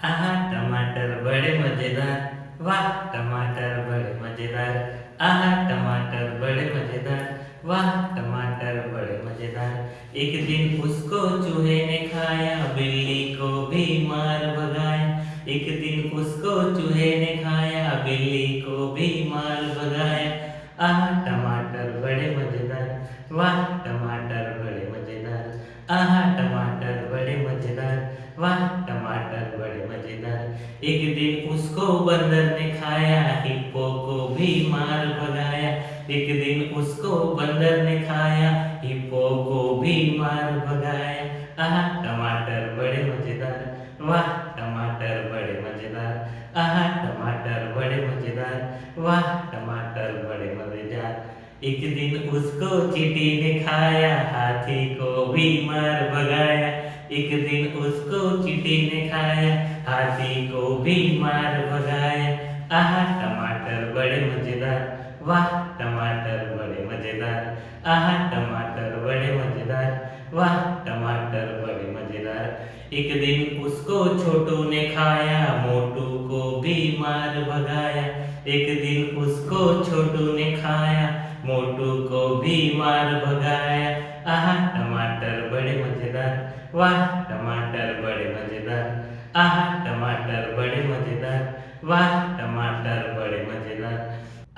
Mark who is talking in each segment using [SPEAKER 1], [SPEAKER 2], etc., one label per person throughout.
[SPEAKER 1] आहा टमाटर बड़े मजेदार, वाह टमाटर बड़े मजेदार। आहा टमाटर बड़े मजेदार, वाह टमाटर बड़े मजेदार। एक दिन उसको चूहे ने खाया, बिल्ली को भी मार भगाया। एक दिन उसको चूहे ने खाया, बिल्ली को भी मार भगाया। आहा टमाटर बड़े मजेदार, वाह टमाटर बड़े मजेदार। आहा टमाटर बड़े मजेदार, वाह टमाटर बड़े मजेदार। एक दिन उसको बंदर ने खाया, हिप्पो को भी मार भगाया। एक दिन उसको बंदर ने खाया, हिप्पो को भी मार भगाया। आहा टमाटर बड़े मजेदार, वाह टमाटर बड़े मजेदार। आहा टमाटर बड़े मजेदार, वाह टमाटर बड़े मजेदार। एक दिन उसको चींटी ने खाया, हाथी को भी मार भगाया। एक दिन उसको चींटी ने खाया, हाथी को भी मार भगाया। आहा टमाटर बड़े मजेदार, वाह टमाटर बड़े मजेदार। आहा टमाटर बड़े मजेदार, वाह टमाटर बड़े मजेदार। एक दिन उसको छोटू ने खाया, मोटू को भी मार भगाया। एक दिन उसको छोटू ने खाया, मोटू को भी मार भगाया। आहा टमाटर बड़े मजेदार, वाह टमाटर बड़े मजेदार। आहा टमाटर बड़े मजेदार, वाह टमाटर बड़े मजेदार।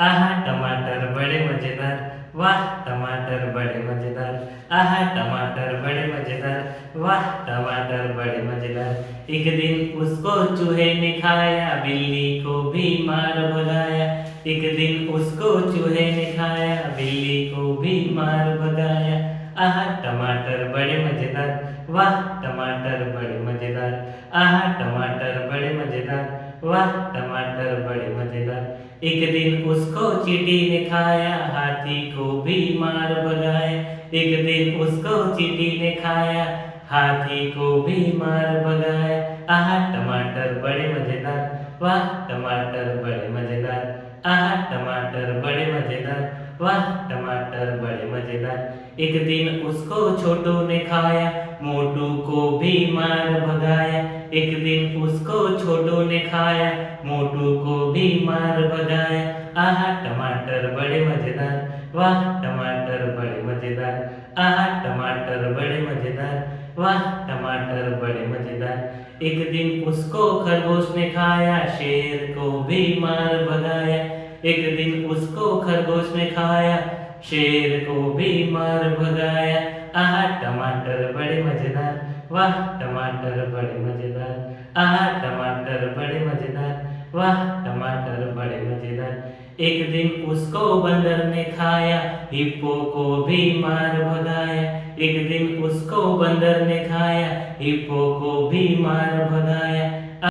[SPEAKER 1] आहा टमाटर बड़े मजेदार, वाह टमाटर बड़े मजेदार। आहा टमाटर बड़े मजेदार, वाह टमाटर बड़े मजेदार। एक दिन उसको चूहे ने खाया, बिल्ली को भी मार भगाया। एक दिन उसको चूहे ने खाया, बिल्ली को भी मार भगाया। आहा टमाटर बड़े मजेदार, वाह टमाटर बड़े मजेदार। आहा टमाटर बड़े मजेदार, वाह टमाटर बड़े मजेदार। एक दिन उसको चींटी ने खाया, हाथी को भी मार भगाया। एक दिन उसको चींटी ने खाया, हाथी को भी मार भगाया। आहा टमाटर बड़े मजेदार, वाह टमाटर बड़े मजेदार। आहा टमाटर बड़े मजेदार, वाह टमाटर बड़े मजेदार। एक दिन उसको छोटू ने खाया, मोटू को भी मार भगाया। एक दिन उसको छोटू ने खाया, मोटू को भी मार भगाया। आहा टमाटर बड़े मजेदार, वाह टमाटर बड़े मजेदार। आहा टमाटर बड़े मजेदार, वाह टमाटर बड़े मजेदार। एक दिन उसको खरगोश ने खाया, शेर को भी मार भगाया। एक दिन उसको खरगोश ने खाया, शेर को भी मार भगाया। आहा टमाटर बड़े मजेदार, वाह टमाटर बड़े मजेदार। आहा टमाटर बड़े मजेदार, वाह टमाटर बड़े मजेदार। एक दिन उसको बंदर ने खाया, हिप्पो को भी मार भगाया। एक दिन उसको बंदर ने खाया, हिप्पो को भी मार भगाया।